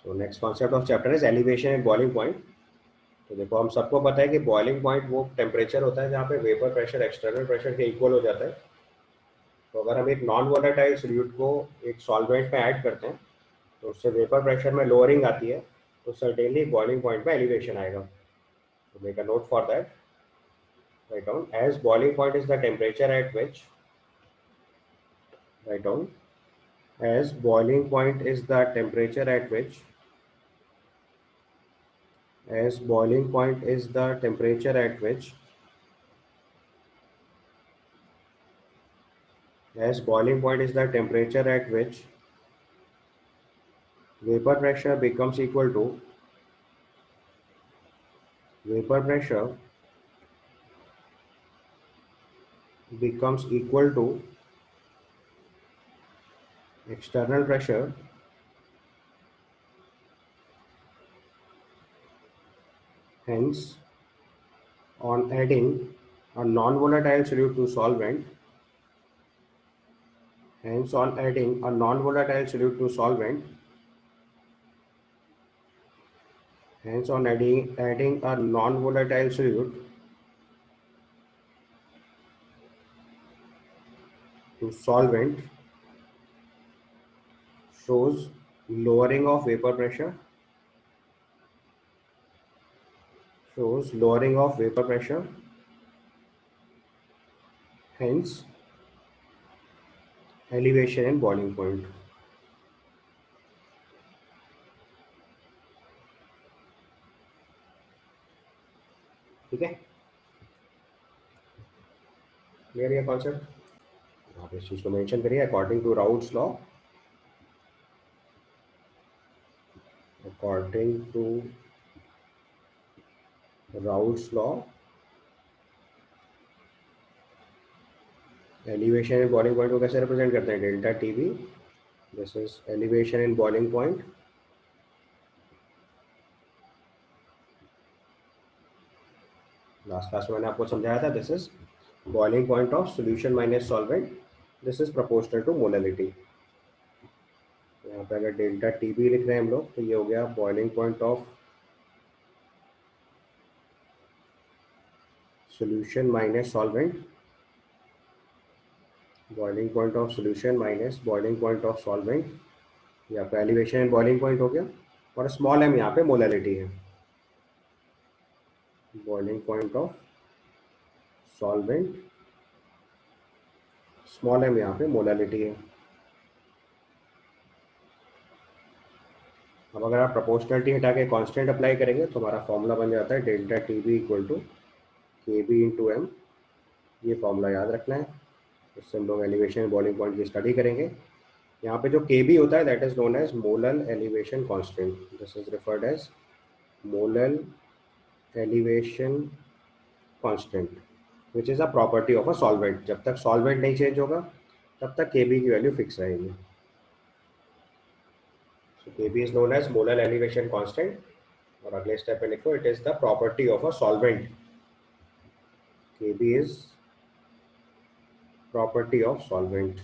So next concept of chapter is elevation at boiling point. तो देखो हम सबको पता है कि बॉइलिंग पॉइंट वो टेम्परेचर होता है जहाँ पे वेपर प्रेशर एक्सटर्नल प्रेशर के इक्वल हो जाता है। तो अगर हम एक नॉन वोलेटाइल सोल्यूट को एक सॉल्वेंट में ऐड करते हैं तो उससे वेपर प्रेशर में लोअरिंग आती है, तो सर्टेनली बॉइलिंग पॉइंट में एलिवेशन आएगा। तो make a note for that. Write down as boiling point is the temperature at which, write down as boiling point is the temperature at which, as boiling point is the temperature at which, as boiling point is the temperature at which vapor pressure becomes equal to, vapor pressure becomes equal to external pressure, hence on adding a non-volatile solute to solvent, hence on adding a non-volatile solute to solvent, hence on adding a non-volatile solute to solvent shows lowering of vapor pressure, shows lowering of vapor pressure, hence elevation in boiling point. ठीक है, clear ये concept. आप इस चीज को mention करिए according to Raoult's law, according to Raoult's law elevation in boiling point को कैसे रिप्रेजेंट करते हैं, delta T V, this is elevation in boiling point, last class में मैंने आपको समझाया था, this is boiling point of solution minus solvent, this is proportional to molality. यहाँ पे अगर डेल्टा टी बी लिख रहे हैं हम लोग तो ये हो गया boiling point of solution minus solvent, boiling point of solution minus boiling point of solvent, यहाँ पे एलिवेशन एंड बॉइलिंग पॉइंट हो गया, और स्मॉल एम यहाँ पे मोलैलिटी है, boiling point of solvent, small M यहाँ पे मोलैलिटी है। अब अगर आप प्रोपोर्शनलिटी हटा के कांस्टेंट अप्लाई करेंगे तो हमारा फॉर्मूला बन जाता है delta T B equal to K B into M. ये फॉर्मूला याद रखना है, इससे हम लोग एलिवेशन बॉइलिंग पॉइंट की स्टडी करेंगे। यहाँ पे जो के बी होता है that is known as molal elevation constant, this is referred as molal elevation constant which is a property of a solvent. जब तक सॉल्वेंट नहीं चेंज होगा तब तक के बी की वैल्यू फिक्स रहेगी। So K B is known as molal elevation constant, और अगले स्टेप पे लिखो it is the property of a solvent, K B is property of solvent.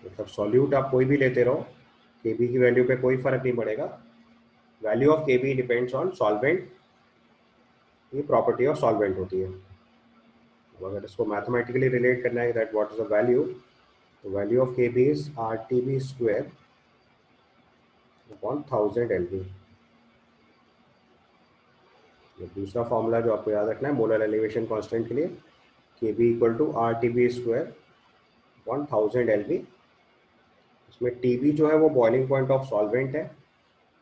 मतलब सॉल्यूट आप कोई भी लेते रहो, के बी की वैल्यू पे कोई फर्क नहीं पड़ेगा, value of K B depends on solvent, ये प्रॉपर्टी ऑफ सॉल्वेंट होती है। तो अगर इसको मैथमेटिकली रिलेट करना है that what is the value, तो value of K B is R T B square upon 1000 L B. दूसरा फॉर्मूला जो आपको याद रखना है मोलर एलिवेशन कांस्टेंट के लिए, K B equal to R T B square upon 1000 L B. इसमें टी बी जो है वो बॉइलिंग पॉइंट ऑफ सॉल्वेंट है,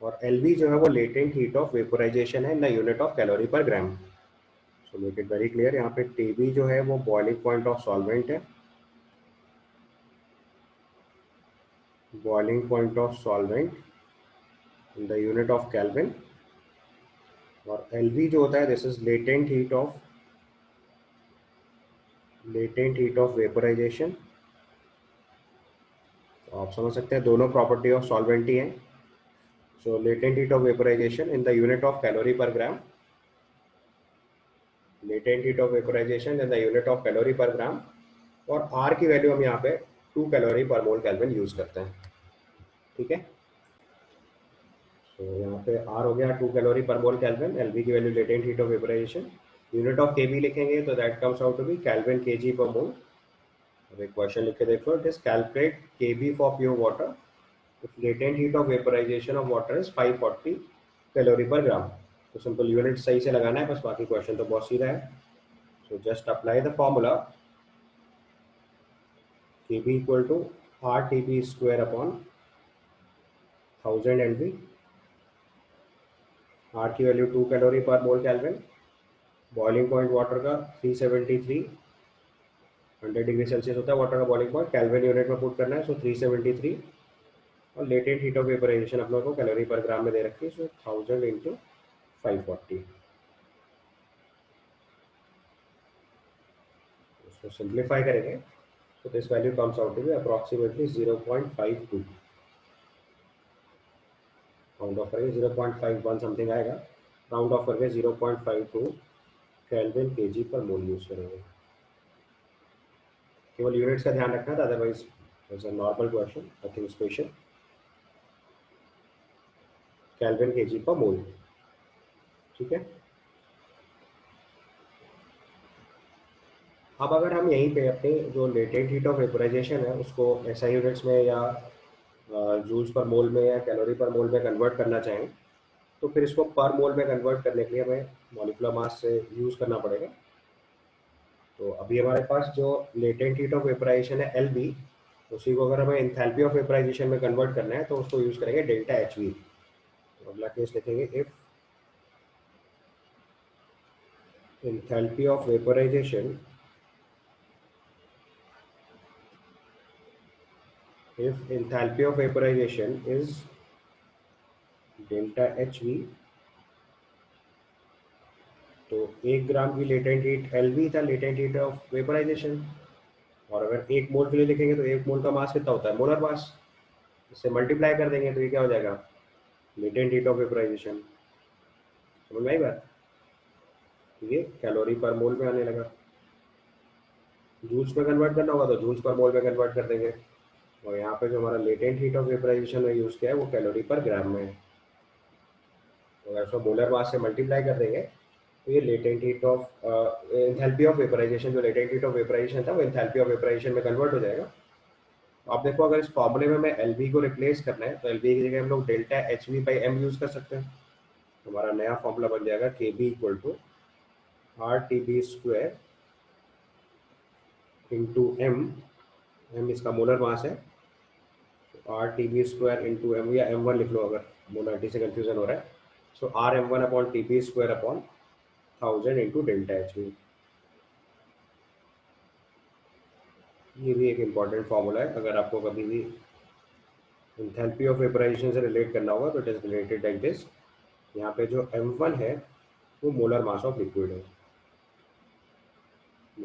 और एल बी जो है वो लेटेंट हीट ऑफ वेपोराइजेशन है in the unit of calorie per gram. So make it very clear, यहाँ पे टी बी जो है वो बॉइलिंग पॉइंट ऑफ सॉल्वेंट है, boiling point of solvent in the unit of kelvin, और L B जो होता है this is latent heat of vaporization. तो आप समझ सकते हैं दोनों प्रॉपर्टी ऑफ सॉल्वेंट ही हैं। So latent heat of vaporization in the unit of calorie per gram, latent heat of vaporization in the unit of calorie per gram, और are की वैल्यू हम यहाँ पे 2 कैलोरी पर मोल केल्विन यूज करते हैं। ठीक है, तो यहाँ पे आर हो गया 2 कैलोरी पर मोल केल्विन, एलवी की value latent heat of vaporization, unit of KV लिखेंगे तो that comes out to be kelvin KG per mole. अब एक क्वेश्चन लिख के देखो, it is calculate KB for pure water if latent heat of vaporization of water is 540 calorie per gram. तो simple unit सही से लगाना है बस, बाकी क्वेश्चन तो बहुत सीधा है। So just apply the formula KB equal to R T B square upon 1000 LV, R की वैल्यू 2 कैलोरी पर mole kelvin, boiling point water का 373, 100 डिग्री सेल्सियस होता है वाटर का बॉइलिंग पॉइंट, केल्विन यूनिट में पुट करना है, सो 373, और लेटेंट हीट ऑफ वेपराइजेशन अपने को कैलोरी पर ग्राम में दे रखी है, सो 1000 इंटू 540। उसको सिंप्लीफाई करेंगे तो this value comes out to be approximately 0.52, round off करके 0.51 समथिंग आएगा, राउंड ऑफ करके 0.52 केल्विन केजी पर मोल यूज करेंगे। केवल यूनिट्स का ध्यान रखना था, otherwise it's a normal question, nothing special. Kelvin KG per मोल, ठीक है। अब अगर हम यहीं पे अपने जो लेटेंट हीट ऑफ वेपराइजेशन है उसको एसआई यूनिट्स में या जूल्स पर मोल में या कैलोरी पर मोल में कन्वर्ट करना चाहें, तो फिर इसको पर मोल में कन्वर्ट करने के लिए हमें मॉलिक्यूलर मास से यूज़ करना पड़ेगा। तो अभी हमारे पास जो लेटेंट हीट ऑफ वेपराइजेशन है एल बी, उसी को अगर हमें इंथैल्पी ऑफ वेपराइजेशन में कन्वर्ट करना है तो उसको यूज़ करेंगे डेल्टा एच वी। तो अगला केस लिखेंगे, if enthalpy of vaporization, if enthalpy of vaporization is delta H V, तो 1 ग्राम की लेटेंट हीट एल वी था, लेटेंट हीट ऑफ वेपराइजेशन। और अगर 1 मोल के लिए लिखेंगे तो 1 मोल का मास कितना होता है, मोलर मास, इससे मल्टीप्लाई कर देंगे तो ये क्या हो जाएगा, लेटेंट हीट ऑफ वेपराइजेशन। समझ में आई बात, ये कैलोरी पर मोल में आने लगा। जूल्स में कन्वर्ट करना होगा तो जूल्स पर मोल में कन्वर्ट कर देंगे, और यहाँ पे जो हमारा लेटेंट हीट ऑफ वेपराइजेशन में यूज़ किया है वो कैलोरी पर ग्राम में है, तो अगर उसको मोलर मास से मल्टीप्लाई कर देंगे तो ये latent heat of enthalpy of vaporization, जो लेटेंट हीट ऑफ वेपराइजेशन था वो एंथैल्पी ऑफ वेपराइजेशन में कन्वर्ट हो जाएगा। तो आप देखो, अगर इस फॉर्मूले में हमें एल को रिप्लेस करना है तो एल की जगह हम लोग delta H V by M use कर सकते हैं। तो हमारा नया फॉर्मूला बन जाएगा K B equal to R T B square into M, M इसका मोलर मास है, R T B square into M, या एम वन लिख लो अगर मोलरिटी से कंफ्यूजन हो रहा है। So R M one upon T B square upon 1000 into delta H V. ये भी एक इम्पॉर्टेंट फॉर्मूला है, अगर आपको कभी भी एंथैल्पी ऑफ वेपराइजेशन से रिलेट करना होगा तो it is related like this. यहाँ पे जो m1 है वो मोलर मास ऑफ लिक्विड है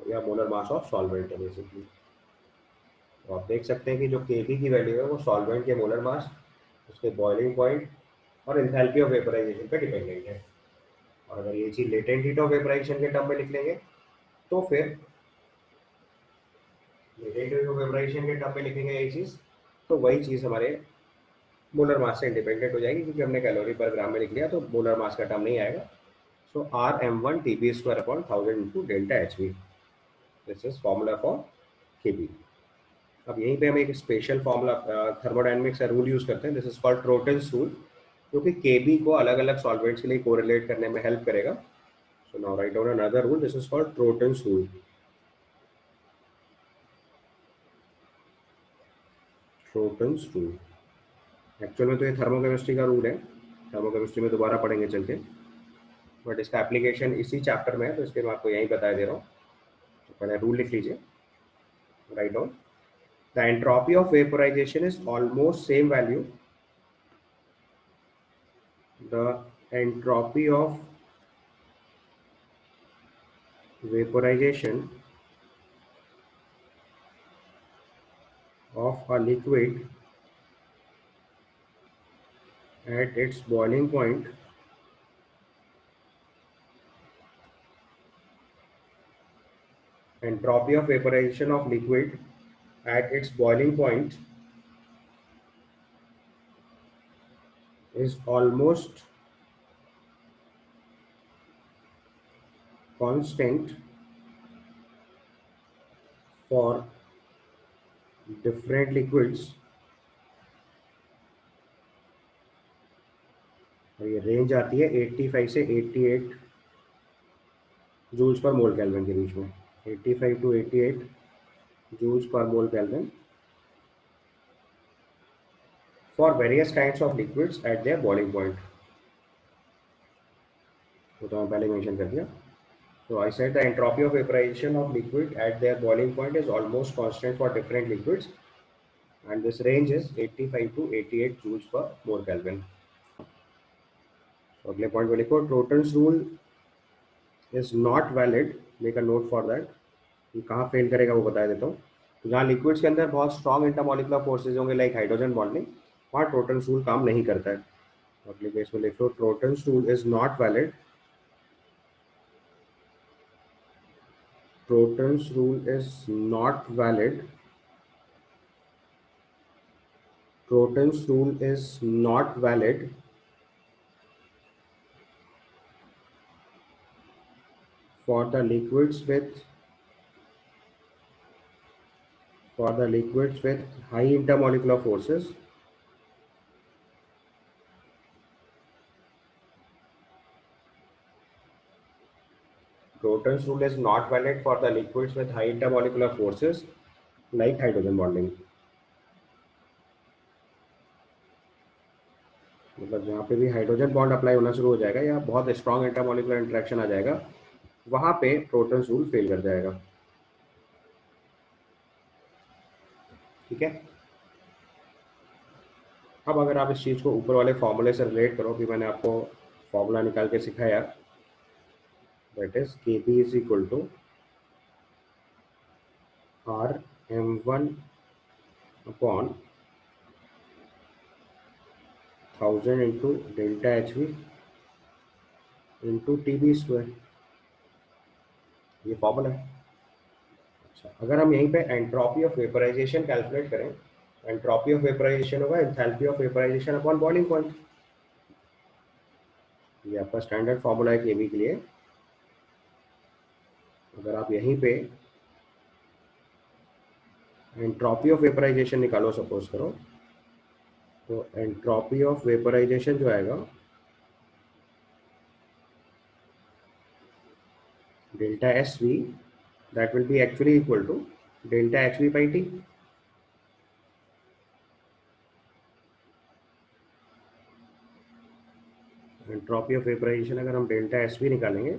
या मोलर मास ऑफ सॉल्वेंट है बेसिकली। तो आप देख सकते हैं कि जो Kb की वैल्यू है वो सॉल्वेंट के मोलर मास, उसके बॉइलिंग पॉइंट और एंथैल्पी ऑफ वेपराइजेशन पे डिपेंडेंट है। और अगर ये चीज़ लेटेंट हीट ऑफ वेपराइजेशन के टर्म में लिख लेंगे तो फिर लेटेंट हीट ऑफ वेपराइजेशन के टर्म में लिखेंगे ये चीज़, तो वही चीज़ हमारे मोलर मास से इंडिपेंडेंट हो जाएगी, क्योंकि हमने कैलोरी पर ग्राम में लिख लिया तो मोलर मास का टर्म नहीं आएगा। So R M one T B square upon 1000 into delta H V, this is formula for K B. अब यहीं पे हम एक स्पेशल फॉर्मूला थर्मोडायनेमिक्स का रूल यूज करते हैं, this is called Trouton's rule, जो कि के बी को अलग अलग सॉल्वेंट्स के लिए कोरिलेट करने में हेल्प करेगा। So now write down another rule, this is called Trouton's rule. Trouton's rule actual में तो ये थर्मोकेमिस्ट्री का रूल है, थर्मोकेमिस्ट्री में दोबारा पढ़ेंगे चल के, बट इसका एप्लीकेशन इसी चैप्टर में है तो इसलिए मैं आपको यहीं बता दे रहा हूँ। तो पहले रूल लिख लीजिए, write down, the entropy of vaporization is almost same value, the entropy of vaporization of a liquid at its boiling point entropy of vaporization of liquid at its boiling point is almost constant for different liquids, और ये range आती है 85 से 88 joules पर mole kelvin के बीच में, 85 to 88 joules पर mole kelvin for various kinds of liquids at their boiling point. तो मैं पहले मेंशन कर दिया। So I said the entropy of vaporization of liquid at their boiling point is almost constant for different liquids, and this range is 85 to 88 joules per mole Kelvin. So अगले point पे लिखो, Torton's rule is not valid. Make a note for that. ये कहाँ fail करेगा वो बता देता हूँ। तो जहाँ लिक्विड्स के अंदर बहुत स्ट्रॉन्ग इंटरमोलिकुलर फोर्सेज होंगे लाइक हाइड्रोजन बॉन्डिंग, वहाँ Torton's rule काम नहीं करता है। तो अगले केस में लिखो, Torton's rule is not valid. Torton's rule is not valid. Torton's rule is not valid for the liquids with high intermolecular forces Torton's rule is not valid for the liquids with high intermolecular forces like hydrogen bonding. मतलब जहाँ पे भी hydrogen bond apply होना शुरू हो जाएगा या बहुत स्ट्रॉन्ग इंटरमोलिकुलर इंटरेक्शन आ जाएगा, वहां पे Torton's रूल फेल कर जाएगा। ठीक है। अब अगर आप इस चीज को ऊपर वाले फॉर्मूले से रिलेट करो, भी मैंने आपको फॉर्मूला निकाल के सिखाया, that is Kb is equal to RM1 upon 1000 into delta HV into TB square. ये फॉर्मूला है। अच्छा, अगर हम यहीं पे एंट्रोपी ऑफ वेपराइजेशन कैलकुलेट करें, एंट्रोपी ऑफ वेपराइजेशन होगा enthalpy of vaporization upon boiling point. ये आपका स्टैंडर्ड फॉर्मूला है केबी के लिए। अगर आप यहीं पे एंट्रोपी ऑफ वेपराइजेशन निकालो सपोज करो, तो एंट्रोपी ऑफ वेपराइजेशन जो आएगा delta SV, that will be actually equal to delta HV by T। Entropy of vaporization अगर हम डेल्टा SV निकालेंगे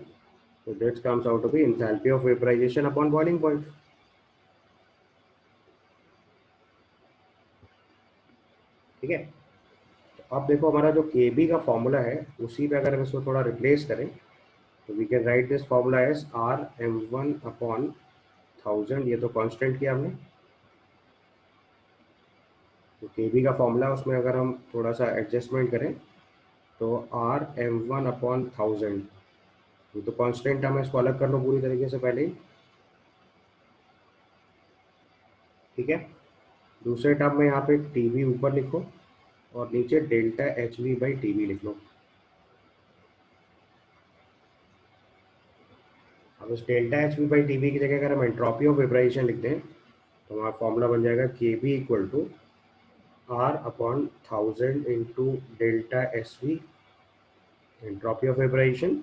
तो that comes out to be enthalpy of vaporization upon boiling point. ठीक है। तो अब देखो हमारा जो Kb का फॉर्मूला है उसी पे अगर हम इसको थोड़ा रिप्लेस करें तो we can write this formula as RM1 upon 1000। ये तो कांस्टेंट किया हमने, तो Kb का फॉर्मूला उसमें अगर हम थोड़ा सा एडजस्टमेंट करें तो RM1 अपॉन 1000, ये तो कांस्टेंट है, मैं इसको अलग कर लो पूरी तरीके से पहले ही। ठीक है। दूसरे टर्म में यहाँ पे TB ऊपर लिखो और नीचे डेल्टा HV बाई TB लिख लो। अब इस डेल्टा HV बाई TB की जगह अगर हम एंट्रोपी ऑफ वेपराइजेशन लिखते हैं तो हमारा फॉर्मूला बन जाएगा Kb equal to R upon 1000 into delta SV entropy of vaporization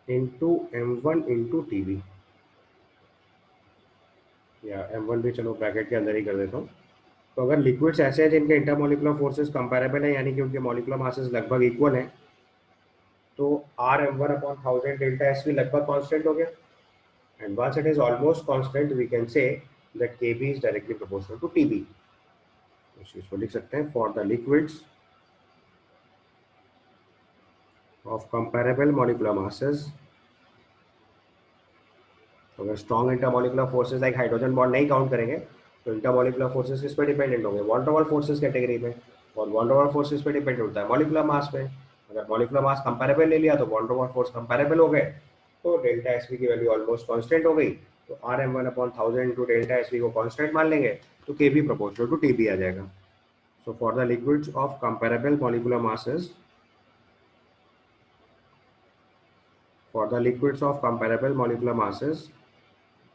into M1 into TB, या M1 भी चलो ब्रैकेट के अंदर ही कर देता हूँ। तो अगर लिक्विड्स ऐसे हैं जिनके इंटरमोलिकुलर फोर्सेस कंपैरेबल है, यानी कि उनके मॉलिकुलर मासेस लगभग इक्वल हैं, तो RM1 अपॉन 1000 डेल्टा SV लगभग कांस्टेंट हो गया। And once it is almost constant, we can say that Kb is directly proportional to Tb। इस चीज को लिख सकते हैं, for the liquids of comparable molecular masses, तो अगर strong intermolecular forces like hydrogen bond नहीं काउंट करेंगे तो इंटरमोलिकुलर फोर्सेस किस पे डिपेंडेंट होंगे, वॉन टू वॉन फोर्सेस कैटेगरी में, और वॉन टू वॉन फोर्सेस पे डिपेंड होता है मॉलिकुलर मास पे। अगर मॉलिकुलर मास कंपैरेबल ले लिया तो वॉन टू वॉन फोर्स कंपैरेबल हो गए, तो डेल्टा एसवी की वैल्यू ऑलमोस्ट कांस्टेंट हो गई, तो RM1 upon 1000 into delta SV को कांस्टेंट मान लेंगे तो Kb प्रोपोर्शनल टू Tb आ जाएगा। So for the liquids of comparable molecular masses,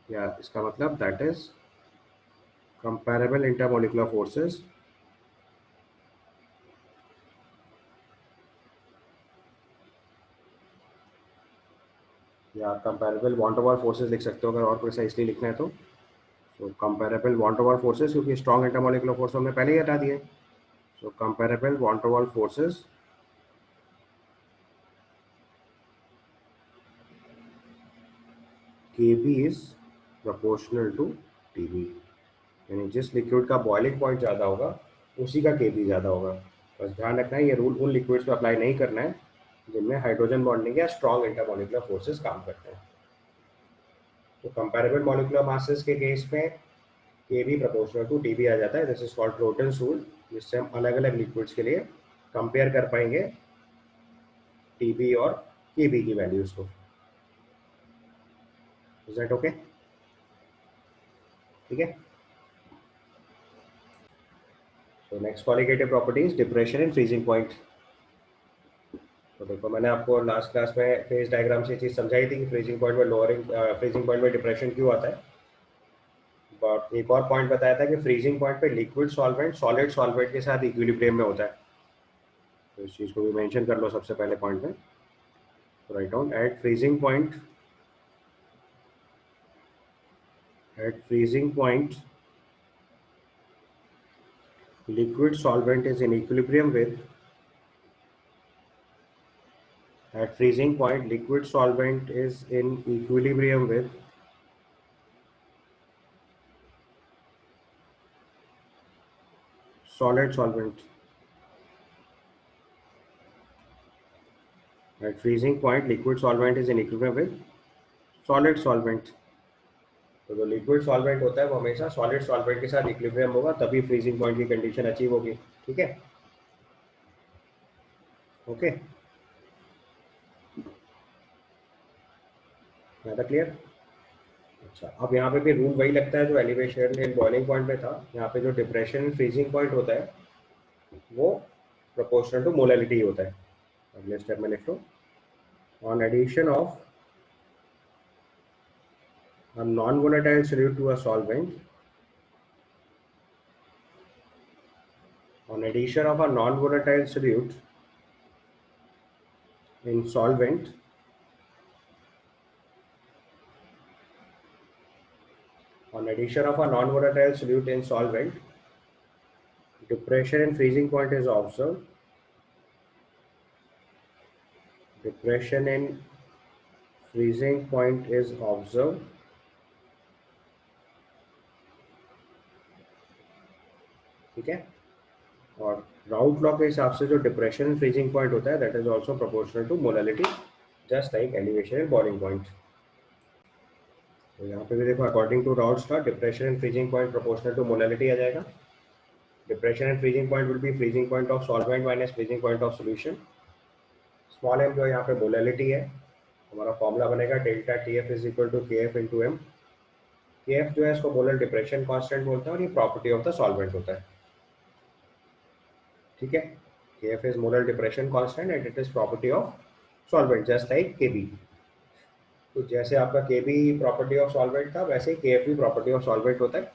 या इसका मतलब that is comparable intermolecular forces या comparable van der Waals forces लिख सकते हो अगर और प्रिसाइसली लिखना है तो. So comparable van der Waals forces, क्योंकि स्ट्रॉन्ग इंटरमोलिकुलर फोर्स हमने पहले ही हटा दिए. So comparable van der Waals forces Kb is proportional to Tb. यानी जिस लिक्विड का बॉइलिंग पॉइंट ज़्यादा होगा उसी का Kb ज़्यादा होगा. बस ध्यान रखना है ये रूल उन लिक्विड्स पे अप्लाई नहीं करना है जिनमें हाइड्रोजन बॉन्डिंग या स्ट्रॉन्ग इंटरमोलिकुलर फोर्सेस काम करते हैं. तो कंपेरेबल मॉलिकुलर मासेस के केस में Kb प्रोपोर्शनल टू Tb आ जाता है. This is called croutons rule, जिससे हम अलग अलग लिक्विड्स के लिए कंपेयर कर पाएंगे Tb और Kb की वैल्यूज को. Is that okay? ठीक है. तो next qualitative properties, depression and freezing point. तो देखो मैंने आपको लास्ट क्लास में फेज डायग्राम से चीज़ समझाई थी कि फ्रीजिंग पॉइंट में लोअरिंग फ्रीजिंग पॉइंट में डिप्रेशन क्यों आता है. बट एक और पॉइंट बताया था कि फ्रीजिंग पॉइंट पे लिक्विड सॉल्वेंट सॉलिड सॉल्वेंट के साथ इक्विलिब्रियम में होता है. तो इस चीज़ को भी मेंशन कर लो सबसे पहले पॉइंट में. Write down at freezing point liquid solvent is in equilibrium with at freezing point liquid solvent is in equilibrium with solid solvent. At freezing point liquid solvent is in equilibrium with solid solvent. तो जो liquid solvent होता है वो हमेशा solid solvent के साथ equilibrium होगा, तभी फ्रीजिंग पॉइंट की कंडीशन अचीव होगी. ठीक है. ओके, ज्यादा क्लियर. अच्छा, अब यहाँ पे भी रूल वही लगता है जो एलिवेशन एंड बॉइलिंग पॉइंट पे था. यहाँ पे जो डिप्रेशन फ्रीजिंग पॉइंट होता है वो प्रोपोर्शनल टू मोलैलिटी होता है. अगले स्टेप में लिख लो, on addition of a non-volatile solute to a solvent, on addition of a non-volatile solute in solvent, on addition of a non-volatile solute in solvent, depression and freezing point is observed. Depression in freezing point is observed. ठीक है. और राउट law के हिसाब से जो depression freezing point होता है that is also proportional to molality, just like elevation and boiling point. तो यहाँ पे भी देखो, according to Raoult's law depression and freezing point proportional to molality आ जाएगा. Depression and freezing point will be freezing point of solvent minus freezing point of solution. Small m जो यहाँ पे मोलैलिटी है, हमारा फॉर्मूला बनेगा delta TF is equal to KF into M. KF जो है इसको मोलर डिप्रेशन कांस्टेंट बोलते हैं और ये प्रॉपर्टी ऑफ द सॉल्वेंट होता है. ठीक है. KF is molar depression constant and it is property of solvent just like KB. तो जैसे आपका KB प्रॉपर्टी ऑफ सॉल्वेंट था वैसे ही KF भी प्रॉपर्टी ऑफ सॉल्वेंट होता है.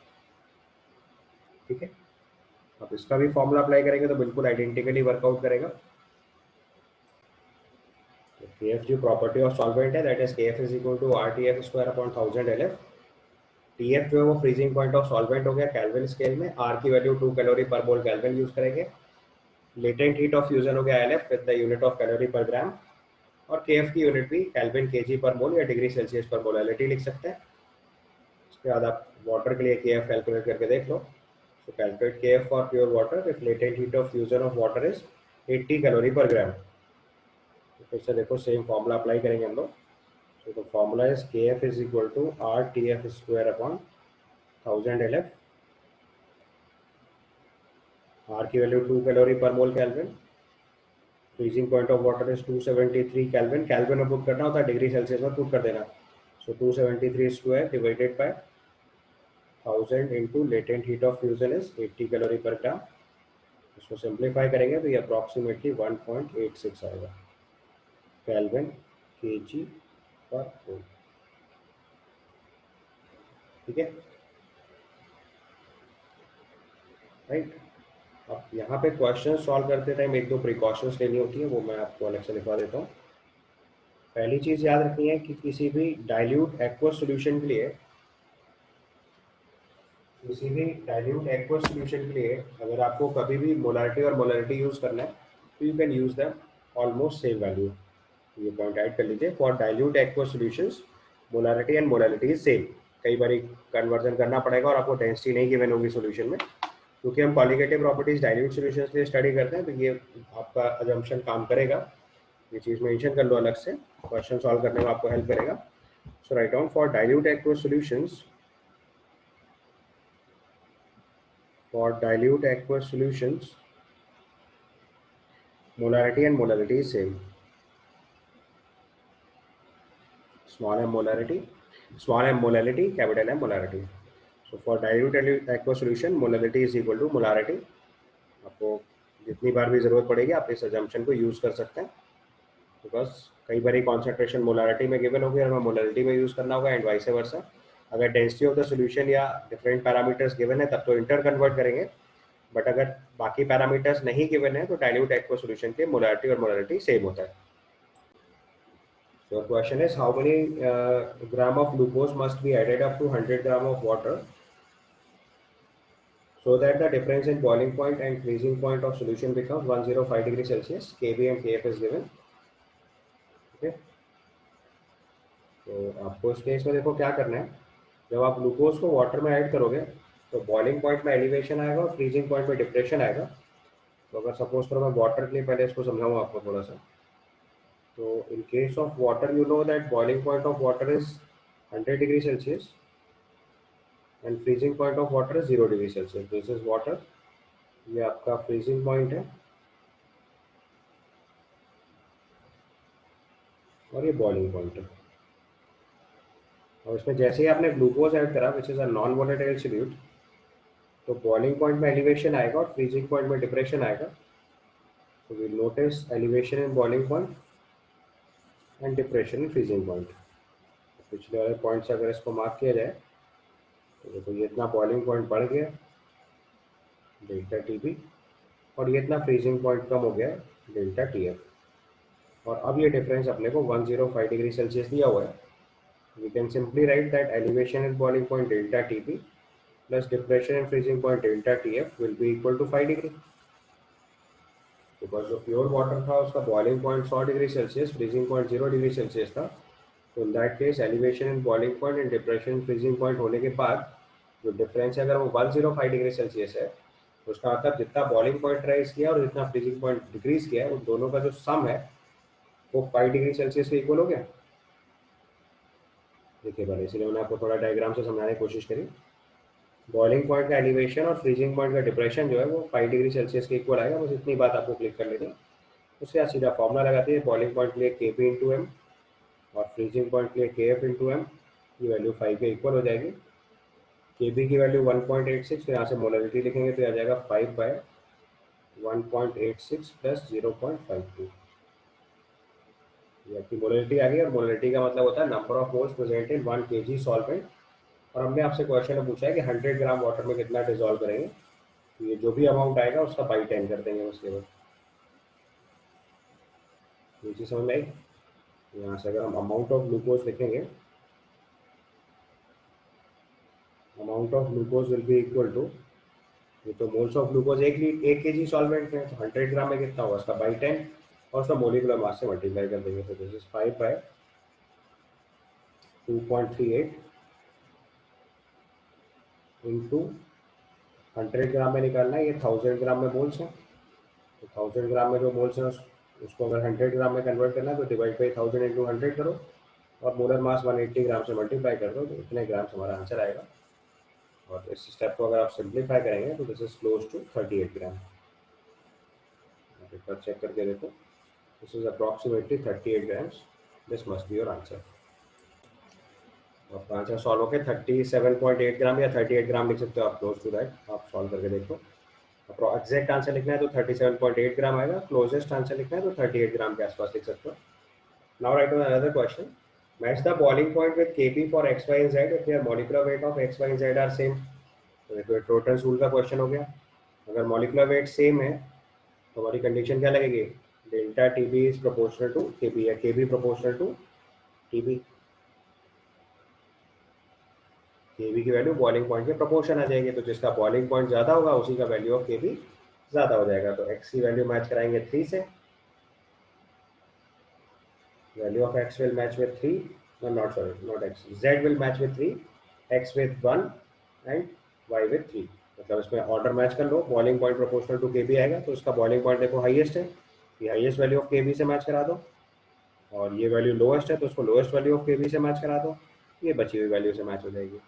ठीक है. अब इसका भी फॉर्मूला अप्लाई करेंगे तो बिल्कुल आइडेंटिकली वर्कआउट करेगा. तो KF जो प्रॉपर्टी ऑफ सॉल्वेंट है that is KF is equal to RTF square upon 1000 LF. TF जो है वो फ्रीजिंग पॉइंट ऑफ सॉल्वेंट हो गया केल्विन स्केल में. R की वैल्यू 2 कैलोरी पर मोल केल्विन यूज करेंगे. लेटेंट हीट ऑफ फ्यूजन हो गया LF with the unit of calorie per gram. और KF की यूनिट भी केल्विन kg पर मोल या डिग्री सेल्सियस पर मोलैलिटी लिख सकते हैं. उसके बाद आप वाटर के लिए KF कैलकुलेट करके देख लो. So calculate KF for pure water if latent heat of fusion of water is 80 calorie per gram. तो फिर से देखो सेम फॉर्मूला अप्लाई करेंगे हम लोग. So the formula is KF is equal to RTF square upon 1000 LF. R की value 2 calorie पर mole kelvin. Freezing point of water is 273 kelvin. Kelvin में पुट करना होता है, डिग्री सेल्सियस में पुट कर देना. सो 273 square divided by 1000 into latent heat of fusion is 80 calorie per gram. इसको सिंप्लीफाई करेंगे तो ये अप्रॉक्सीमेटली 1.86 आएगा केल्विन kg पर मोल। ठीक है, राइट। अब यहाँ पे क्वेश्चन सॉल्व करते टाइम एक दो प्रिकॉशंस लेनी होती है, वो मैं आपको अलग से लिखवा देता हूँ। पहली चीज़ याद रखनी है कि किसी भी डाइल्यूट एक्वस सॉल्यूशन के लिए अगर आपको कभी भी मोलारिटी और मोलारिटी यूज़ करना है तो you can use them almost same value. ये पॉइंट ऐड कर लीजिए, for dilute aqueous solutions molarity and molarity is same. कई बार कन्वर्जन करना पड़ेगा और आपको डेंसिटी नहीं गिवन होगी सॉल्यूशन में, क्योंकि हम कॉलिगेटिव प्रॉपर्टीज डाइल्यूट सॉल्यूशंस के लिए स्टडी करते हैं, तो ये आपका अजम्पशन काम करेगा। ये चीज़ मेंशन कर लो अलग से, क्वेश्चन सॉल्व करने में आपको हेल्प करेगा। So write down for dilute aqueous solutions, molarity and molality is same. Small m molarity, capital M molarity. So for dilute aqueous solution, molality is equal to molarity. आपको जितनी बार भी ज़रूरत पड़ेगी आप इस assumption को यूज़ कर सकते हैं, बिकॉज कई बार कॉन्सेंट्रेशन मोलारिटी में गिवन होगी और हमें मोलारिटी में यूज़ करना होगा एंड वाइस वर्सा। अगर डेंसिटी ऑफ द सॉल्यूशन या डिफरेंट पैरामीटर्स गिवन है तब तो इंटर कन्वर्ट करेंगे, बट अगर बाकी पैरामीटर्स नहीं गिवन है तो डाइल्यूट एक्वस सॉल्यूशन के मोलारिटी और मोलारिटी सेम होता है। So the question is how many gram of glucose must be added up to 100 gram of water so that the difference in boiling point and freezing point of solution becomes 105 degrees Celsius. Kb and Kf is given. Okay. तो आपको इस case में देखो क्या करना है, जब आप ग्लूकोज को वाटर में ऐड करोगे तो बॉइलिंग पॉइंट में एलिवेशन आएगा और फ्रीजिंग पॉइंट में डिप्रेशन आएगा। तो अगर सपोज करो मैं वाटर के लिए पहले इसको समझाऊँ आपको थोड़ा सा, तो in case of water you know that boiling point of water is 100 degree Celsius and freezing point of water is 0 degree Celsius. This is water, ये आपका फ्रीजिंग पॉइंट है और ये बॉइलिंग पॉइंट है। और इसमें जैसे ही आपने ग्लूकोज ऐड करा which is a non volatile solute, तो बॉइलिंग पॉइंट में एलिवेशन आएगा और फ्रीजिंग पॉइंट में डिप्रेशन आएगा। तो we notice elevation in boiling point and depression in freezing point. पिछले वाले पॉइंट से अगर इसको मार्क किया जाए तो देखो ये इतना बॉइलिंग पॉइंट बढ़ गया डेल्टा टीबी और ये इतना फ्रीजिंग पॉइंट कम हो गया डेल्टा टीएफ। और अब ये डिफरेंस अपने को 105 डिग्री सेल्सियस दिया हुआ है। We can simply write that elevation at boiling point delta TB plus depression and freezing point delta TF will be equal to 5 degree. Because जो प्योर वाटर था उसका boiling point 100 degree Celsius, freezing point 0 degree Celsius था। तो in that case elevation and boiling point and depression freezing point होने के बाद जो difference है अगर वो 105 डिग्री सेल्सियस है, तो उसका मतलब जितना बॉइलिंग पॉइंट राइज किया और जितना फ्रीजिंग पॉइंट डिक्रीज किया है उन दोनों का जो सम है वो 5 डिग्री सेल्सियस के इक्वल हो गया। देखिए पहले, इसलिए मैंने आपको थोड़ा डायग्राम से समझाने की कोशिश करी। बॉइलिंग पॉइंट का एलिवेशन और फ्रीजिंग पॉइंट का डिप्रेशन जो है वो 5 डिग्री सेल्सियस के इक्वल आएगा। बस इतनी बात आपको क्लिक कर लेनी है। उसके बाद सीधा फॉर्मूला लगाते हैं, बॉइलिंग पॉइंट के लिए Kp इंटू एम और फ्रीजिंग पॉइंट के लिए Kf इंटू एम, की वैल्यू 5 के इक्वल हो जाएगी। Kb की वैल्यू 1.86, फिर यहाँ से मोलरिटी लिखेंगे तो आ जाएगा 5/1.86 प्लस 0.52। ये आपकी मोलरिटी आ गई और मोलरिटी का मतलब होता है number of moles present in 1 kg solvent. और हमने आपसे क्वेश्चन में पूछा है कि 100 ग्राम वाटर में कितना डिजोल्व करेंगे, तो ये जो भी अमाउंट आएगा उसका बाई 10 कर देंगे उसके बाद। ये चीज़ समझ में आई। यहाँ से अगर हम अमाउंट ऑफ ग्लूकोज लिखेंगे, amount of glucose will be equal to, ये तो moles of glucose 1 kg solvent है तो 100 ग्राम में कितना होगा उसका बाई 10 और उसका मोलिकुलर मास से मल्टीप्लाई कर देंगे। तो दिस इज 5/2.38 इंटू 100 ग्राम में निकालना है, ये 1000 ग्राम में मोल्स है। तो 1000 ग्राम में जो मोल्स हैं उसको अगर 100 ग्राम में कन्वर्ट करना है तो डिवाइड बाई 1000 इंटू 100 करो और मोलर मास 180 ग्राम से मल्टीप्लाई कर दो, तो इतने ग्राम से हमारा आंसर आएगा। और इस स्टेप को अगर आप सिंप्लीफाई करेंगे तो दिस इज क्लोज टू 38 ग्राम। एक बार चेक करके देखो, this is approximately 38 grams. This must be your answer. आपका आंसर सॉल्व हो गया 37.8 ग्राम या 38 ग्राम लिख सकते हो आप, क्लोज टू दैट। आप सॉल्व करके देखो। एग्जैक्ट आंसर लिखना है तो 37.8 ग्राम आएगा, क्लोजेस्ट आंसर लिखना है तो 38 ग्राम के आसपास लिख सकते हो। Now right on another question, match the boiling point with Kb for x, y and z if their molecular weight of x, y and z are same। तो देखो टोटल सूल का क्वेश्चन हो गया। अगर मॉलिकुलर वेट सेम है तो हमारी कंडीशन क्या लगेगी, delta TB is proportional to KB या KB proportional to TB. KB की वैल्यू बॉइलिंग पॉइंट के प्रोपोर्शन आ जाएगी, तो जिसका बॉइलिंग पॉइंट ज्यादा होगा उसी का वैल्यू ऑफ केबी ज्यादा हो जाएगा। तो एक्स की वैल्यू मैच कराएंगे 3 से, value of X will match with 3, not sorry not X, Z will match with 3, X with 1 and Y with 3। मतलब इसमें ऑर्डर मैच कर लो, boiling point proportional to KB आएगा तो उसका बॉइलिंग पॉइंट देखो हाईएस्ट है, ये हाईएस्ट वैल्यू ऑफ केबी से मैच करा दो, और ये वैल्यू लोएस्ट है तो उसको लोएस्ट वैल्यू ऑफ केबी से मैच करा दो, ये बची हुई वैल्यू से मैच हो जाएगी।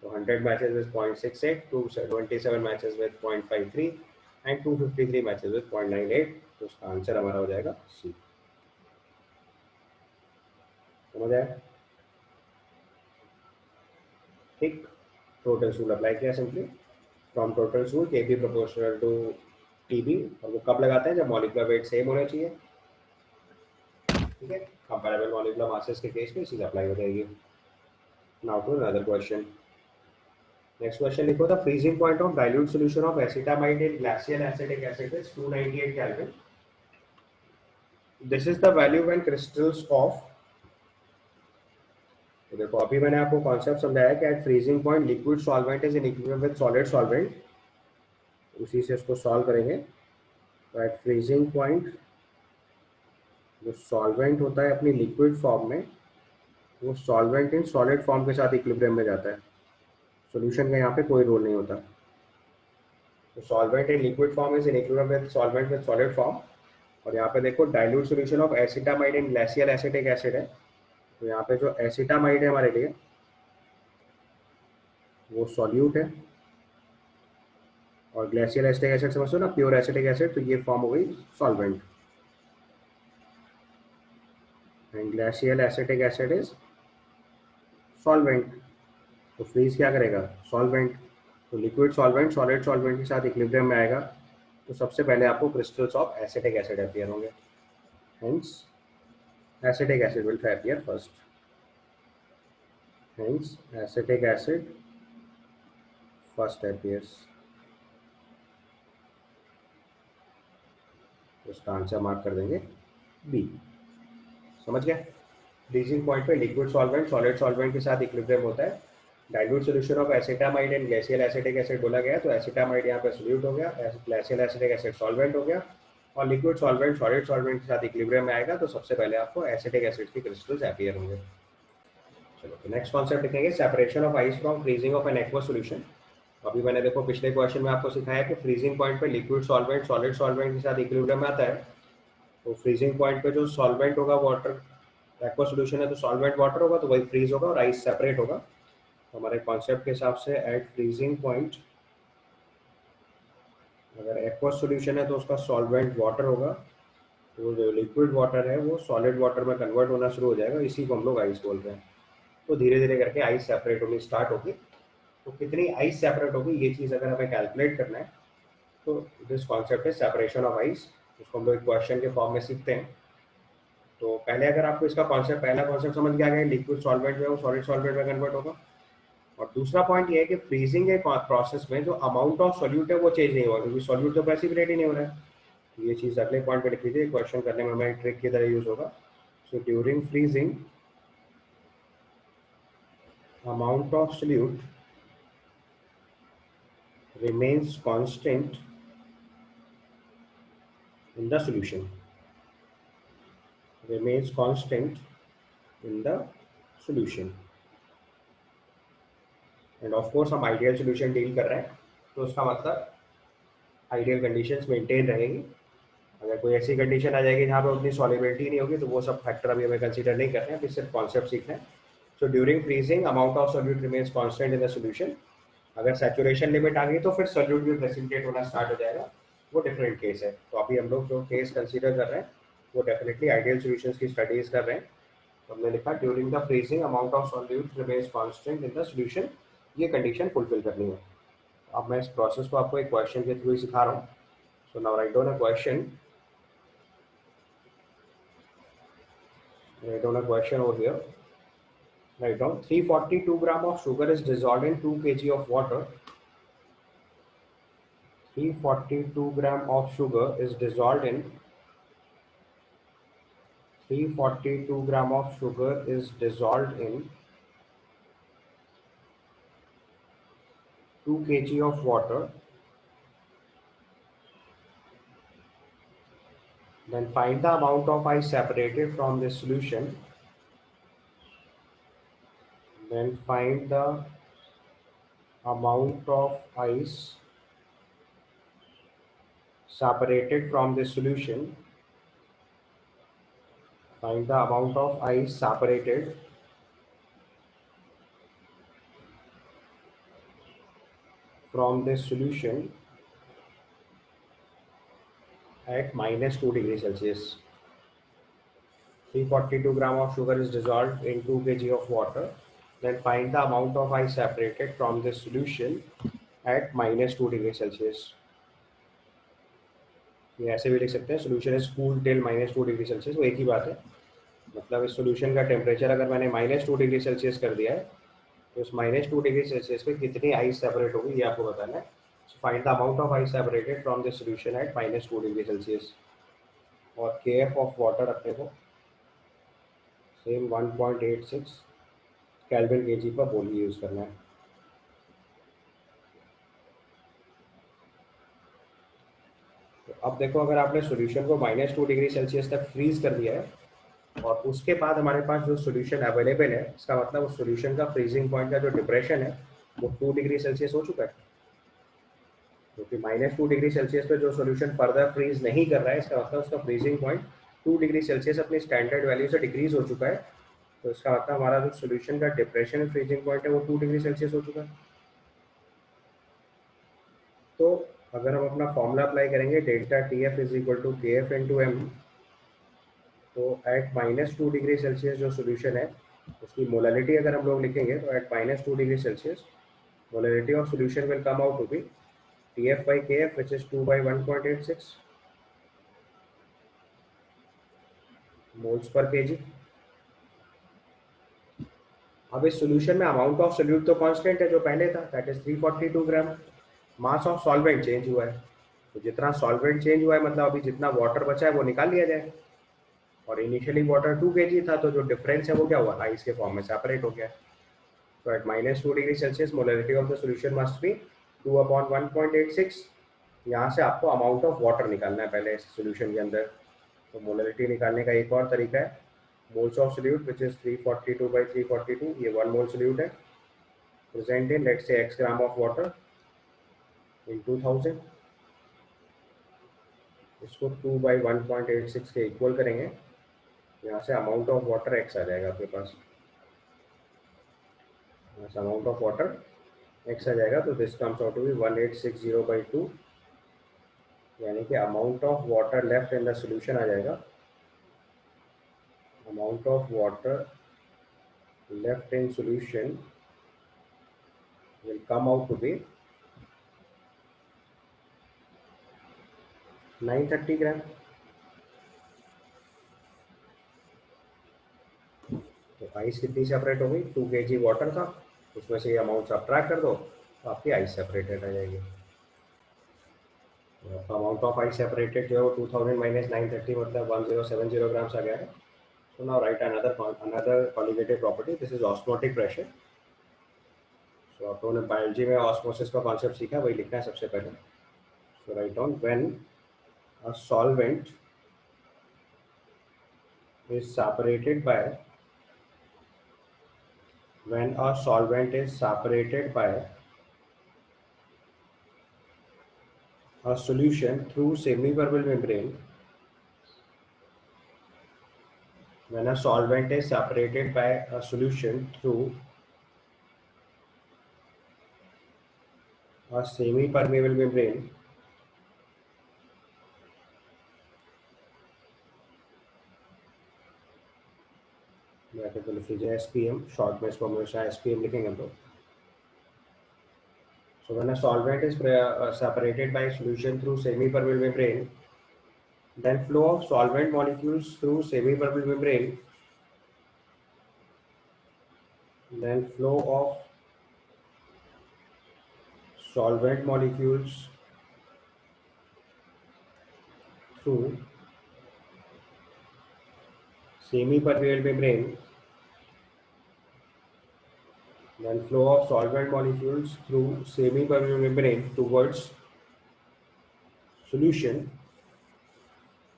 तो 100 matches with 0.68, 227 matches with 0.53 and 253 matches with 0.98। तो उसका आंसर हमारा हो जाएगा सी। समझ आया? ठीक, टोटल सूल अप्लाई किया सिंपली, फ्रॉम टोटल सूल K B proportional to T B, और वो कब लगाते हैं, जब मॉलिकुलर वेट सेम होने चाहिए। ठीक है, कंपैरेबल मॉलिकुलर मासेस के केस में सीधा अप्लाई हो जाएगी। Now to another question. Next question लिखो, the freezing point of dilute solution of acetamide in glacial acetic acid is 298 kelvin. This is the value when crystals of, तो देखो अभी मैंने आपको कॉन्सेप्ट समझाया कि at freezing point liquid solvent is in equilibrium with solid solvent, उसी से इसको सॉल्व करेंगे। तो एट फ्रीजिंग पॉइंट जो सॉल्वेंट होता है अपनी लिक्विड फॉर्म में, वो सॉल्वेंट इन सॉलिड फॉर्म के साथ इक्विलिब्रियम में जाता है, सॉल्यूशन का यहाँ पे कोई रोल नहीं होता। तो solvent in liquid form is in equilibrium with solvent with solid form. और यहाँ पे देखो dilute solution of acetamide in glacial acetic acid है, तो यहाँ पे जो एसिटामाइड है हमारे लिए वो सॉल्यूट है, और ग्लासियल एसिटिक एसिड समझते हो ना, प्योर एसिटिक एसिड, तो ये फॉर्म हो गई solvent, and glacial acetic acid is solvent. तो फ्रीज क्या करेगा, सॉल्वेंट, तो लिक्विड सॉल्वेंट सॉलिड सॉल्वेंट के साथ इक्विलिब्रियम में आएगा, तो सबसे पहले आपको crystals of acetic acid appear होंगे, hence acetic acid will appear first, hence acetic acid first appears. उसका आंसर मार्क कर देंगे बी। समझ गया? फ्रीजिंग पॉइंट पे लिक्विड सॉल्वेंट सॉलिड सॉल्वेंट के साथ इक्विलिब्रियम होता है, dilute solution of acetamide and glacial acetic acid बोला गया, तो एसिटामाइड यहाँ पे सोल्यूट हो गया, ग्लासियल एसिटिक एसिड सॉल्वेंट हो गया, और लिक्विड सॉल्वेंट सॉलिड सॉल्वेंट के साथ इक्विलिब्रियम में आएगा, तो सबसे पहले आपको एसिटिक एसिड की क्रिस्टल्स अपीयर होंगे। चलो तो नेक्स्ट कॉन्सेप्ट लिखेंगे, separation of ice from freezing of an aqueous solution. अभी मैंने देखो पिछले क्वेश्चन में आपको सिखाया कि फ्रीजिंग पॉइंट पे लिक्विड सॉल्वेंट सॉलिड सॉल्वेंट के साथ इक्विलिब्रियम में आता है, तो फ्रीजिंग पॉइंट पे जो सॉल्वेंट होगा वाटर, एक्वा सॉल्यूशन है तो सॉल्वेंट वाटर होगा, तो वही फ्रीज होगा और आइस सेपरेट होगा। तो हमारे कॉन्सेप्ट के हिसाब से एट फ्रीजिंग पॉइंट अगर एक्वा सॉल्यूशन है तो उसका सॉल्वेंट वाटर होगा, तो जो लिक्विड वाटर है वो सॉलिड वाटर में कन्वर्ट होना शुरू हो जाएगा, इसी को हम लोग आइस बोलते हैं। तो धीरे धीरे करके आइस सेपरेट होनी स्टार्ट होगी। तो कितनी आइस सेपरेट होगी ये चीज़ अगर हमें कैलकुलेट करना है, तो दिस कॉन्सेप्ट है सेपरेशन ऑफ आइस, उसको हम लोग क्वेश्चन के फॉर्म में सीखते हैं। तो पहले अगर आपको इसका कॉन्सेप्ट, पहला कॉन्सेप्ट समझ गया है, लिक्विड सॉल्वेंट जो है वो सॉलिड सॉल्वेंट में कन्वर्ट होगा, और दूसरा पॉइंट ये है कि फ्रीजिंग के प्रोसेस में जो अमाउंट ऑफ सॉल्यूट है वो चेंज नहीं होगा, क्योंकि सॉल्यूट तो प्रेसिपिटेट ही नहीं हो रहा है। तो ये चीज़ अगले पॉइंट पे लिख लीजिए, क्वेश्चन करने में हमारी ट्रिक की तरह यूज होगा। So during freezing amount of solute remains constant in the solution, remains constant in the solution, and of course हम आइडियल सॉल्यूशन डील कर रहे हैं, तो उसका मतलब आइडियल कंडीशंस मेंटेन रहेंगी। अगर कोई ऐसी कंडीशन आ जाएगी जहाँ पे उतनी सॉल्युबिलिटी नहीं होगी, तो वो सब फैक्टर अभी हमें कंसीडर नहीं कर रहे हैं, अभी सिर्फ कॉन्सेप्ट सीखना है। So during freezing amount of solute remains constant in the solution. अगर सैचुरेशन लिमिट आ गई तो फिर सॉल्यूट भी प्रेसिपिटेट होना स्टार्ट हो जाएगा, वो डिफरेंट केस है। तो अभी हम लोग जो केस कंसीडर कर रहे हैं वो डेफिनेटली आइडियल सॉल्यूशंस की स्टडीज कर रहे हैं। तो हमने लिखा during the freezing amount of solute remains constant in the solution, ये कंडीशन फुलफिल करनी है। अब मैं इस प्रोसेस को आपको एक क्वेश्चन के थ्रू ही सिखा रहा हूँ. सो now write down a question. Write down a question over here. Write down 342 gram of sugar is dissolved in 2 kg of water. 342 gram of sugar is dissolved in 342 gram of sugar is dissolved in 2 kg of water. Then find the amount of ice separated from this solution. Then find the amount of ice separated from this solution. Find the amount of ice separated from this solution at minus 2 degrees Celsius. 342 gram of sugar is dissolved in 2 kg of water. Then find the amount of ice separated from this solution at minus 2 degrees Celsius. ये ऐसे भी लिख सकते हैं, solution is cool till minus 2 degree Celsius. वो एक ही बात है. मतलब इस सोल्यूशन का टेम्परेचर अगर मैंने माइनस 2 डिग्री सेल्सियस कर दिया है तो उस माइनस 2 डिग्री सेल्सियस पे कितनी आइस सेपरेट होगी ये आपको बताना है. Find the amount of ice separated from this solution at minus 2 degree Celsius. और के एफ ऑफ वाटर रखने को सेम 1.86 केल्विन केजी पर बोली यूज़ करना है. तो अब देखो, अगर आपने सोल्यूशन को माइनस 2 डिग्री सेल्सियस तक फ्रीज कर दिया है और उसके बाद हमारे पास जो सोल्यूशन अवेलेबल है, इसका मतलब उस सोल्यूशन का फ्रीजिंग पॉइंट का जो डिप्रेशन है वो 2 डिग्री सेल्सियस हो चुका है. क्योंकि माइनस 2 डिग्री सेल्सियस पे जो सोल्यूशन फर्दर फ्रीज नहीं कर रहा है, इसका मतलब उसका फ्रीजिंग पॉइंट 2 डिग्री सेल्सियस अपनी स्टैंडर्ड वैल्यू से डिक्रीज हो चुका है. तो इसका मतलब हमारा जो सोल्यूशन का डिप्रेशन फ्रीजिंग पॉइंट है वो 2 डिग्री सेल्सियस हो चुका है. तो अगर हम अपना फॉर्मूला अप्लाई करेंगे, delta T F is equal to K F into M. तो एट माइनस 2 डिग्री सेल्सियस जो सोल्यूशन है उसकी मोलैलिटी अगर हम लोग लिखेंगे तो at minus 2 degree Celsius molality of solution will come out to be TF by KF, which is 2 by 1.86 moles per kg. अब इस सोल्यूशन में अमाउंट ऑफ सोल्यूट तो कांस्टेंट है जो पहले था, that is 342 gram. Mass of solvent change हुआ है, तो जितना सॉल्वेंट चेंज हुआ है मतलब अभी जितना वाटर बचा है वो निकाल लिया जाए. और इनिशियली वाटर 2 kg था, तो जो डिफरेंस है वो क्या हुआ, आइस के फॉर्म में सेपरेट हो गया. तो at minus 2 degree Celsius molality of the solution must be 2 upon 1.86. यहाँ से आपको अमाउंट ऑफ वाटर निकालना है पहले इस सोल्यूशन के अंदर. तो मोलैलिटी निकालने का एक और तरीका है, moles of solute which is 342 by 342. ये 1 मोल सोल्यूट है present in let's say x gram of water in 2000. इसको 2 by 1.86 के इक्वल करेंगे, यहाँ से अमाउंट ऑफ वाटर x आ जाएगा आपके पास. यहाँ से अमाउंट ऑफ वाटर x आ जाएगा. तो this comes out to be 1860 by 2, यानी कि amount of water left in the solution आ जाएगा. amount of water left in solution will come out to be 930 ग्राम. तो आइस कितनी सेपरेट हो गई, 2 kg वाटर था, उसमें से ये अमाउंट सब्ट्रैक्ट कर दो तो आपकी आइस सेपरेटेड आ जाएगी. तो अमाउंट ऑफ आइस सेपरेटेड जो है वो 2000 माइनस 930 मतलब 1070 ग्राम्स आ गया है. So now write another colligative property. This is osmotic pressure. So आप लोगों ने बायोलॉजी में ऑस्मोसिस का कॉन्सेप्ट सीखा, वही लिखना है सबसे पहले. So write down when a solvent is separated by a solution through semi-permeable membrane. When a solvent is separated by a solution through a semi-permeable membrane, bracket में लिख लीजिए SPM, शॉर्ट में इसको हमेशा SPM लिखेंगे हम लोग. So when a solvent is separated by solution through semi-permeable membrane, then flow of solvent molecules through semi-permeable membrane, then flow of solvent molecules through semi-permeable membrane, then flow of solvent molecules through semi-permeable membrane towards solution,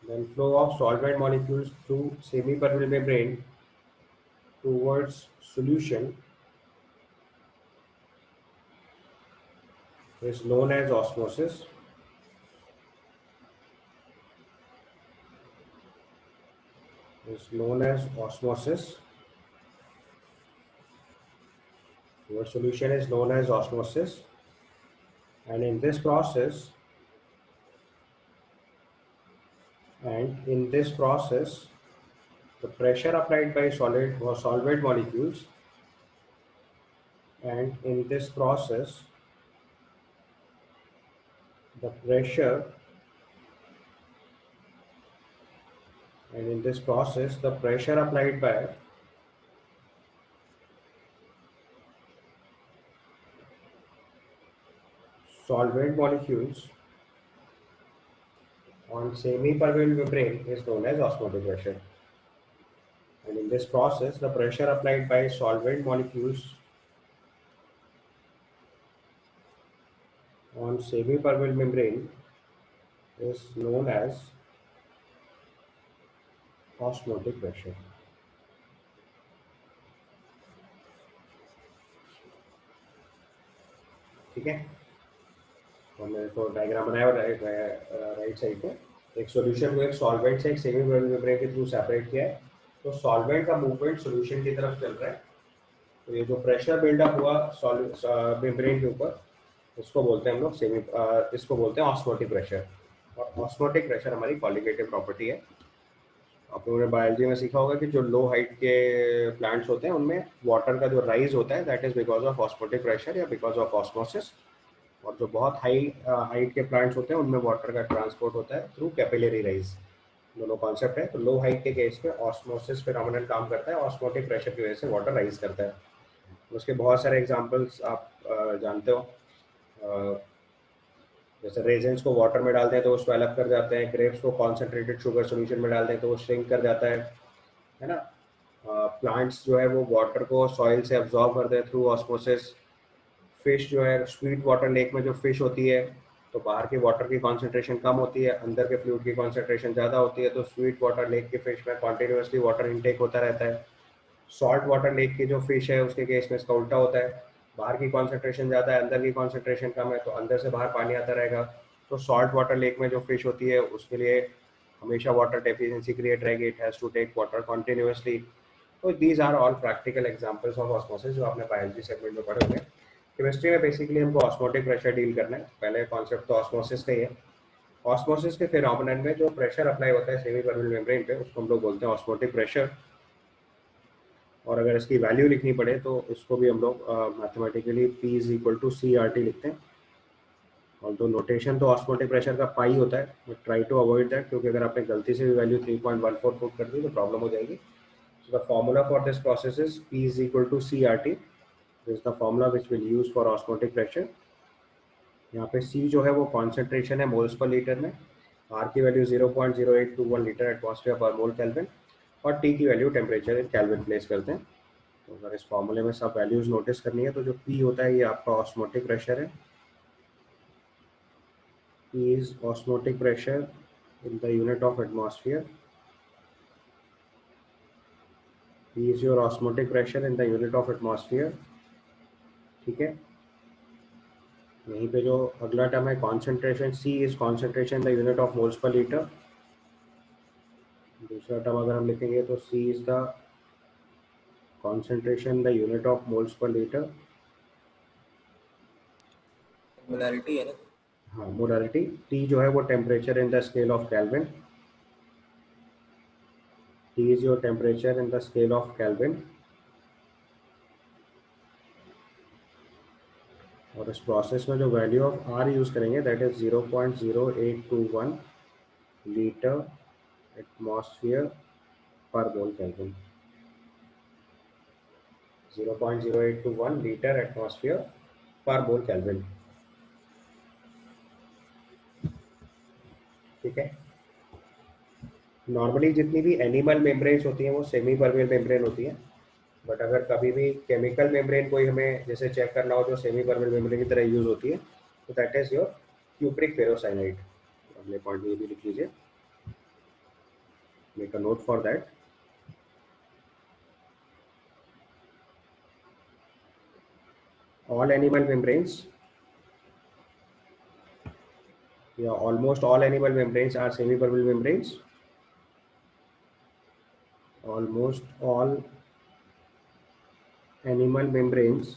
then flow of solvent molecules through semi-permeable membrane towards solution is known as osmosis. Is known as osmosis. Your solution is known as osmosis, and in this process, the pressure applied by solid or solvent molecules, and in this process, the pressure, applied by solvent molecules on semi-permeable membrane is known as osmotic pressure. And in this process, the pressure applied by solvent molecules on semi-permeable membrane is known as osmotic pressure. ठीक है, तो मैंने तो diagram बनाया right side पे एक solution को एक सॉल्वेंट से एक सेमी मेम्ब्रेन के थ्रू सेपरेट किया है, तो सॉल्वेंट का मूवमेंट सॉल्यूशन की तरफ चल रहा है, तो ये जो प्रेशर बिल्डअप हुआ मेम्ब्रेन के ऊपर, इसको बोलते हैं हम लोग इसको बोलते हैं ऑस्मोटिक प्रेशर। और ऑस्मोटिक प्रेशर हमारी कॉलिगेटिव प्रॉपर्टी है। आप लोगों ने बायोलॉजी में सीखा होगा कि जो लो हाइट के प्लांट्स होते हैं उनमें वाटर का जो राइज होता है that is because of osmotic pressure या बिकॉज ऑफ ऑस्मोसिस, और जो बहुत हाई हाइट के प्लांट्स होते हैं उनमें वाटर का ट्रांसपोर्ट होता है थ्रू कैपिलरी राइज। दोनों कॉन्सेप्ट है। तो लो हाइट के केस में ऑस्मोसिस फिनोमेनन काम करता है, ऑस्मोटिक प्रेशर की वजह से वाटर राइज करता है। उसके बहुत सारे एग्जांपल्स आप जानते हो, जैसे रेजेंस को वाटर में डालते हैं तो वो स्वेल अप कर जाते हैं, ग्रेप्स को कॉन्सेंट्रेटेड शुगर सॉल्यूशन में डालते हैं तो वो श्रिंक कर जाता है ना। प्लांट्स जो है वो वाटर को सॉइल से अब्जॉर्ब करते हैं थ्रू ऑस्मोसिस। फिश जो है स्वीट वाटर लेक में जो फिश होती है तो बाहर के वाटर की कॉन्सेंट्रेशन कम होती है, अंदर के फ्लूइड की कॉन्सेंट्रेशन ज़्यादा होती है, तो स्वीट वाटर लेक की फिश में कॉन्टिन्यूसली वाटर इनटेक होता रहता है। सॉल्ट वाटर लेक की जो फिश है उसके केस में इसका उल्टा होता है, बाहर की कॉन्सेंट्रेशन ज़्यादा है, अंदर की कॉन्सेंट्रेशन कम है, तो अंदर से बाहर पानी आता रहेगा। तो सॉल्ट वाटर लेक में जो फिश होती है उसके लिए हमेशा वाटर डेफिशिएंसी क्रिएट रहेगी, it has to take water continuously. तो these are all practical examples of osmosis जो आपने बायोलॉजी सेगमेंट में पढ़े होंगे। केमिस्ट्री में बेसिकली हमको ऑस्मोटिक प्रेशर डील करना है, पहले कॉन्सेप्ट तो ऑस्मोसिस का ही है। ऑस्मोसिस के फिनोमेनन में जो प्रेशर अप्लाई होता है सेमी परमेबल मेम्ब्रेन पे उसको हम लोग बोलते हैं ऑस्मोटिक प्रेशर। और अगर इसकी वैल्यू लिखनी पड़े तो इसको भी हम लोग mathematically P is equal to CRT लिखते हैं। और तो नोटेशन तो ऑस्मोटिक प्रेशर का पाई होता है, but try to avoid that, क्योंकि अगर आपने गलती से भी वैल्यू 3.14 पुट कर दी तो प्रॉब्लम हो जाएगी। So the formula for this process is P is equal to CRT, this is the formula which will use for osmotic pressure. यहाँ पे C जो है वो कॉन्सेंट्रेशन है मोल्स पर लीटर में, R की वैल्यू 0.0821 लीटर एटमॉस्फेयर पर mole kelvin, और T की value temperature in kelvin place करते हैं। तो अगर इस फॉर्मूले में सब वैल्यूज नोटिस करनी है तो जो P होता है ये आपका ऑस्मोटिक प्रेशर है। P is osmotic pressure in the unit of atmosphere. P is your osmotic pressure in the unit of atmosphere। ठीक है, यहीं पे जो अगला टर्म है concentration, C is concentration in the unit of moles per liter। दूसरा term अगर हम लिखेंगे तो C is the concentration in the unit of moles per liter। Molarity है ना? हाँ, मोलारिटी। T जो है वो temperature in the scale of kelvin. T is your temperature in the scale of Kelvin। और और इस प्रोसेस में जो वैल्यू ऑफ आर यूज़ करेंगे दैट इज 0.0821 लीटर एटमॉस्फेयर पर मोल केल्विन। 0.0821 लीटर एटमॉस्फेयर पर मोल केल्विन। ठीक है। नॉर्मली जितनी भी एनिमल मेम्ब्रेन्स होती हैं वो सेमी परमेबल मेम्ब्रेन होती हैं, बट अगर कभी भी केमिकल मेम्ब्रेन कोई हमें जैसे चेक करना हो जो सेमी परमेबल मेम्ब्रेन की तरह यूज होती है, तो that is your cupric ferrocyanide. अगले पॉइंट में ये भी लिख लीजिए, make a note for that. All animal membranes, yeah, almost all animal membranes are semi-permeable membranes. Almost all animal membranes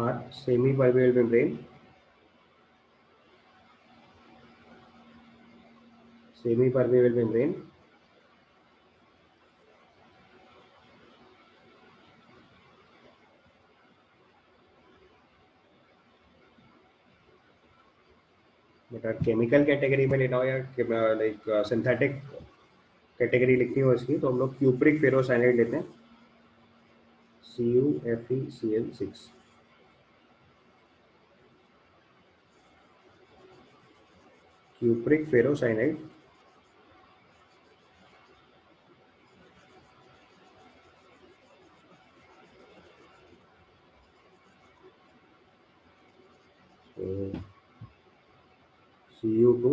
are semi-permeable membrane. Semi-permeable membrane. But chemical category में लेना हो या लाइक सिंथेटिक कैटेगरी लिखनी हो इसकी, तो हम लोग क्यूप्रिक फेरोसाइनाइड लेते हैं, CuFeCl6। Cupric ferrocyanide Cu2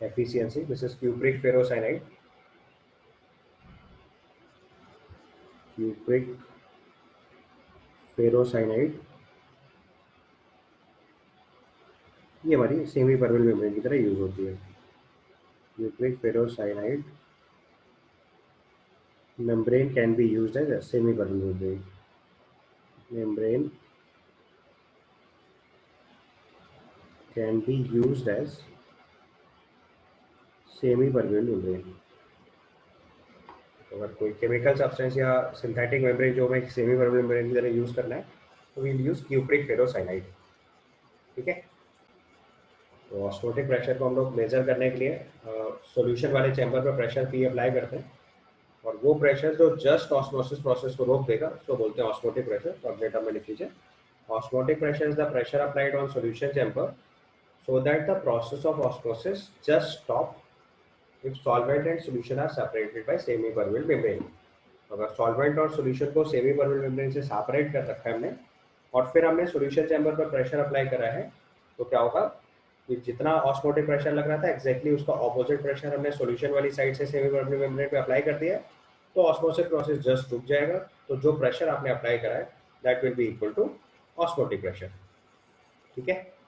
FeCl6, this is cupric ferrocyanide. Cupric ferrocyanide ये हमारी सेमी परमेबल मेम्ब्रेन की तरह यूज होती है। Cupric ferrocyanide membrane can be used as a semi permeable membrane. Membrane can be used as semi permeable membrane. अगर कोई chemical substance या synthetic membrane जो हमें सेमी परमेबल मेम्ब्रेन की तरह यूज करना है तो वील यूज क्यूप्रिक फेरोसाइनाइड। ठीक है। तो ऑस्मोटिक प्रेशर को हम लोग मेजर करने के लिए सॉल्यूशन वाले चैम्बर पर प्रेशर पी अप्लाई करते हैं, और वो प्रेशर जो जस्ट ऑस्मोसिस प्रोसेस को रोक देगा उसको बोलते हैं ऑस्मोटिक प्रेशर। तो अपने टर्म में लिख लीजिए, osmotic pressure is the pressure applied on solution chamber so that the process of osmosis just stop if solvent and solution are separated by semi permeable membrane। अगर solvent और solution को semi permeable membrane से separate कर रखा है हमने और फिर हमने solution chamber पर pressure apply करा है, तो क्या होगा कि जितना osmotic pressure लग रहा था exactly उसका opposite pressure हमने solution वाली साइड से semi permeable membrane पे apply कर दिया है, तो osmotic process just रुक जाएगा। तो जो pressure आपने apply करा है that will be equal to osmotic pressure. ठीक है।